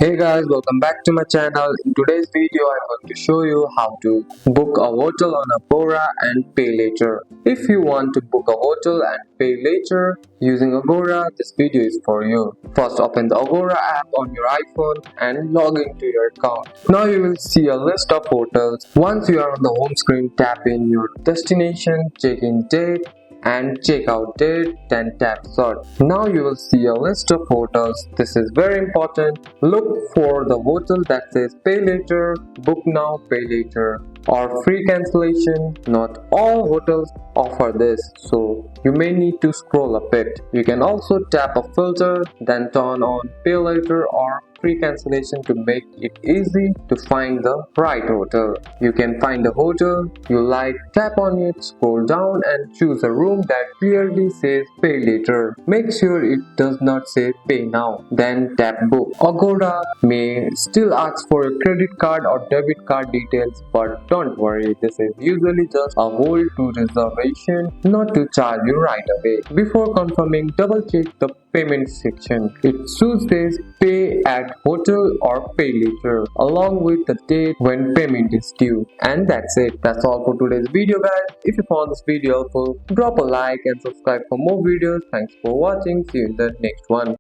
Hey guys, welcome back to my channel. In today's video, I'm going to show you how to book a hotel on Agoda and pay later. If you want to book a hotel and pay later using Agoda, this video is for you. First, open the Agoda app on your iPhone and log into your account. Now you will see a list of hotels. Once you are on the home screen, tap in your destination, check-in date, and checkout date, then tap search. Now you will see a list of hotels. This is very important. Look for the hotel that says pay later, book now, pay later, or free cancellation. Not all hotels offer this, so you may need to scroll a bit. You can also tap a filter, then turn on pay later or free cancellation to make it easy to find the right hotel. You can find a hotel you like, tap on it, scroll down and choose a room that clearly says pay later. Make sure it does not say pay now, then tap book. Agoda may still ask for your credit card or debit card details, but don't worry, this is usually just a hold to reservation, not to charge you right away. Before confirming, double check the payment section. It soon says pay at hotel or pay later along with the date when payment is due. And that's it. That's all for today's video guys. If you found this video helpful, drop a like and subscribe for more videos. Thanks for watching. See you in the next one.